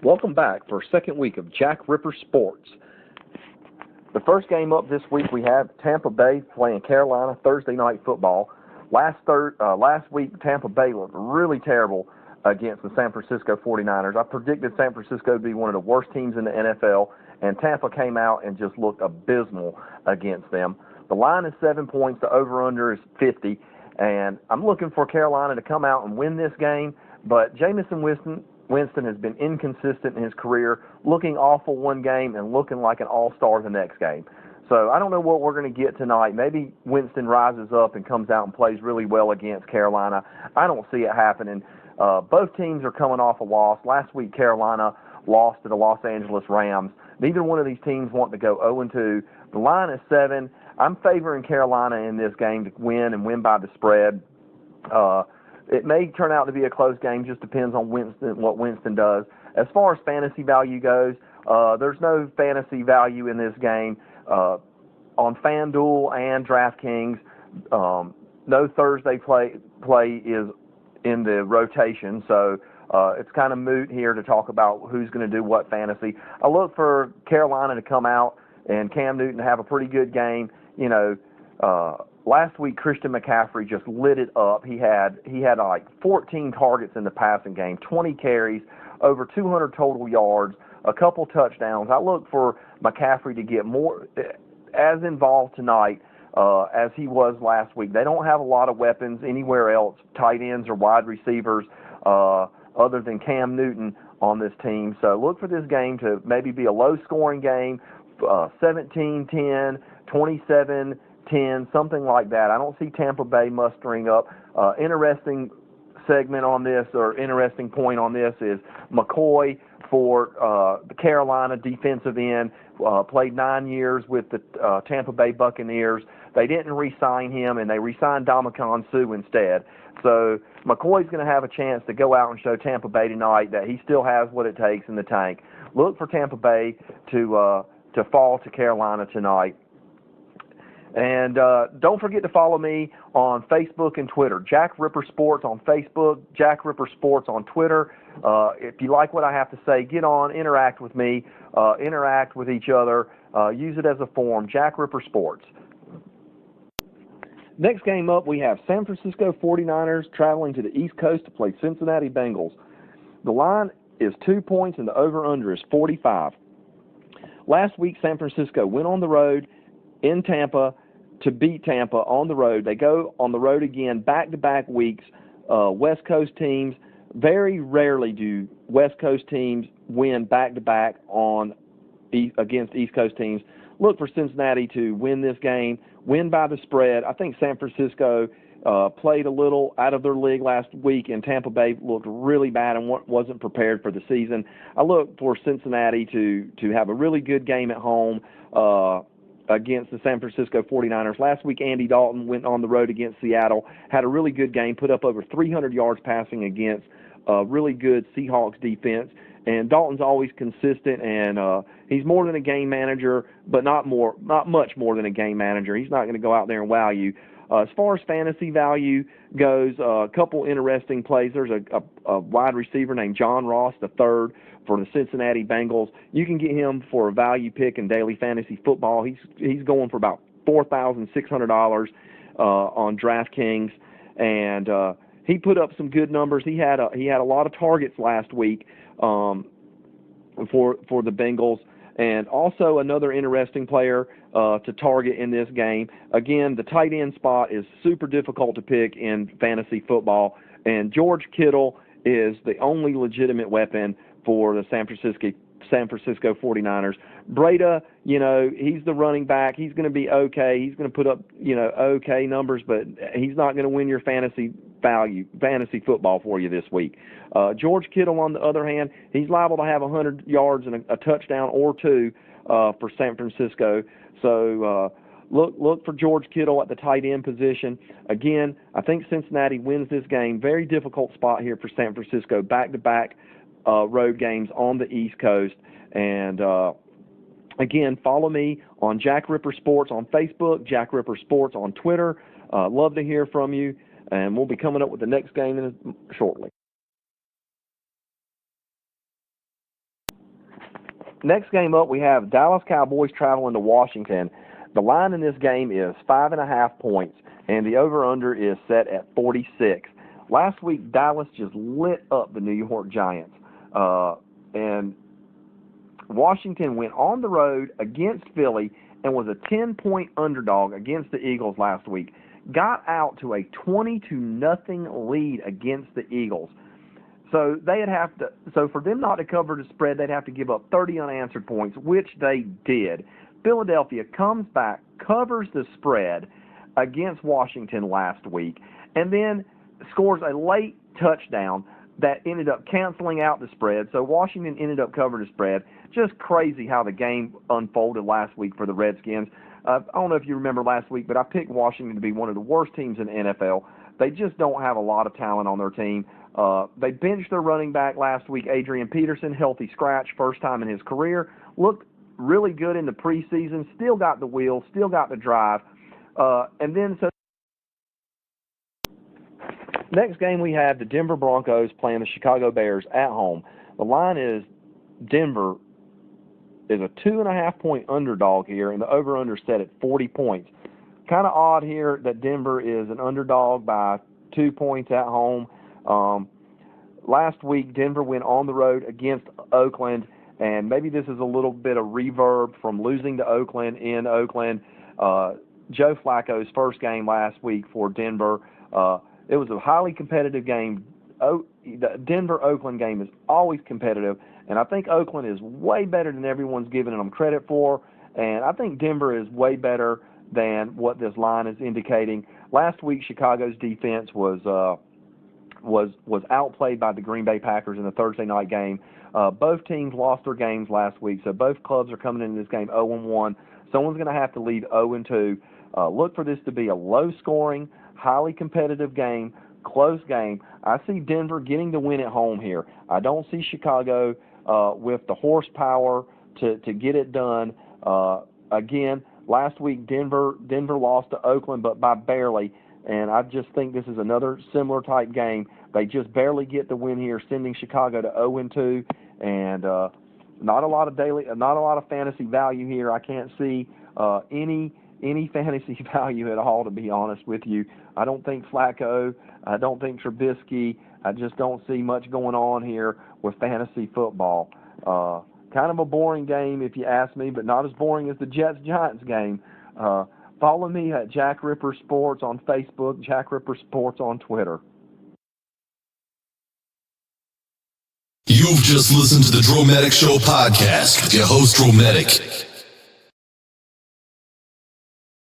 Welcome back for second week of Jack Ripper Sports. The first game up this week we have Tampa Bay playing Carolina Thursday night football. Last week Tampa Bay looked really terrible against the San Francisco 49ers. I predicted San Francisco to be one of the worst teams in the NFL, and Tampa came out and just looked abysmal against them. The line is 7 points. The over-under is 50, and I'm looking for Carolina to come out and win this game, but Jameis Winston has been inconsistent in his career, looking awful one game and looking like an all-star the next game. So I don't know what we're going to get tonight. Maybe Winston rises up and comes out and plays really well against Carolina. I don't see it happening. Both teams are coming off a loss. Last week, Carolina lost to the Los Angeles Rams. Neither one of these teams want to go 0-2. The line is 7. I'm favoring Carolina in this game to win and win by the spread. It may turn out to be a close game, just depends on what Winston does. As far as fantasy value goes, there's no fantasy value in this game. On FanDuel and DraftKings, no Thursday play is in the rotation, so it's kind of moot here to talk about who's going to do what fantasy. I look for Carolina to come out and Cam Newton to have a pretty good game. Last week, Christian McCaffrey just lit it up. He had like 14 targets in the passing game, 20 carries, over 200 total yards, a couple touchdowns. I look for McCaffrey to get more as involved tonight as he was last week. They don't have a lot of weapons anywhere else, tight ends or wide receivers, other than Cam Newton on this team. So look for this game to maybe be a low-scoring game, 17-10, 27-10, something like that. I don't see Tampa Bay mustering up. Interesting segment on this, or interesting point on this, is McCoy for the Carolina defensive end, played 9 years with the Tampa Bay Buccaneers. They didn't re-sign him, and they re-signed Ndamukong Suh instead. So McCoy's going to have a chance to go out and show Tampa Bay tonight that he still has what it takes in the tank. Look for Tampa Bay to fall to Carolina tonight. And don't forget to follow me on Facebook and Twitter. Jack Ripper Sports on Facebook, Jack Ripper Sports on Twitter. If you like what I have to say, get on, interact with me, interact with each other, use it as a forum. Jack Ripper Sports. Next game up, we have San Francisco 49ers traveling to the East Coast to play Cincinnati Bengals. The line is 2 points and the over-under is 45. Last week, San Francisco went on the road in Tampa to beat Tampa on the road. They go on the road again back-to-back weeks. West Coast teams, very rarely do West Coast teams win back-to-back against East Coast teams. Look for Cincinnati to win this game, win by the spread. I think San Francisco played a little out of their league last week, and Tampa Bay looked really bad and wasn't prepared for the season. I look for Cincinnati to have a really good game at home against the San Francisco 49ers. Last week, Andy Dalton went on the road against Seattle, had a really good game, put up over 300 yards passing against a really good Seahawks defense. And Dalton's always consistent, and he's more than a game manager, but not much more than a game manager. He's not going to go out there and wow you. As far as fantasy value goes, a couple interesting plays. There's a wide receiver named John Ross III for the Cincinnati Bengals. You can get him for a value pick in daily fantasy football. He's going for about $4,600 on DraftKings, and he put up some good numbers. He had a lot of targets last week for the Bengals. And also another interesting player to target in this game. Again, the tight end spot is super difficult to pick in fantasy football, and George Kittle is the only legitimate weapon for the San Francisco 49ers. Breda, he's the running back. He's going to be okay. He's going to put up, okay numbers, but he's not going to win your fantasy football for you this week. George Kittle, on the other hand, he's liable to have 100 yards and a touchdown or two for San Francisco. So look for George Kittle at the tight end position. Again, I think Cincinnati wins this game. Very difficult spot here for San Francisco. Back-to-back road games on the East Coast. And again, follow me on Jack Ripper Sports on Facebook, Jack Ripper Sports on Twitter. Love to hear from you, and we'll be coming up with the next game shortly. Next game up, we have Dallas Cowboys traveling to Washington. The line in this game is 5.5 points, and the over-under is set at 46. Last week, Dallas just lit up the New York Giants, and Washington went on the road against Philly and was a 10-point underdog against the Eagles last week. Got out to a 20-0 lead against the Eagles. So so for them not to cover the spread, they'd have to give up 30 unanswered points, which they did. Philadelphia comes back, covers the spread against Washington last week, and then scores a late touchdown that ended up canceling out the spread. So Washington ended up covering the spread. Just crazy how the game unfolded last week for the Redskins. I don't know if you remember last week, but I picked Washington to be one of the worst teams in the NFL. They just don't have a lot of talent on their team. They benched their running back last week, Adrian Peterson, healthy scratch, first time in his career. Looked really good in the preseason, still got the wheel, still got the drive. Next game we have the Denver Broncos playing the Chicago Bears at home. The line is Denver is a 2.5-point underdog here, and the over-under set at 40 points. Kind of odd here that Denver is an underdog by 2 points at home. Last week, Denver went on the road against Oakland, and maybe this is a little bit of reverb from losing to Oakland in Oakland. Joe Flacco's first game last week for Denver. It was a highly competitive game. The Denver-Oakland game is always competitive, and I think Oakland is way better than everyone's giving them credit for, and I think Denver is way better than what this line is indicating. Last week, Chicago's defense was outplayed by the Green Bay Packers in the Thursday night game. Both teams lost their games last week, so both clubs are coming into this game 0-1. Someone's going to have to lead 0-2. Look for this to be a low-scoring, highly competitive game, close game. I see Denver getting the win at home here. I don't see Chicago with the horsepower to get it done. Again, last week Denver lost to Oakland, but by barely. And I just think this is another similar type game. They just barely get the win here, sending Chicago to 0-2, and not a lot of fantasy value here. I can't see any fantasy value at all, to be honest with you. I don't think Flacco, I don't think Trubisky. I just don't see much going on here with fantasy football. Kind of a boring game, if you ask me, but not as boring as the Jets-Giants game. Follow me at Jack Ripper Sports on Facebook, Jack Ripper Sports on Twitter. You've just listened to the Droematic Show podcast with your host, Droematic.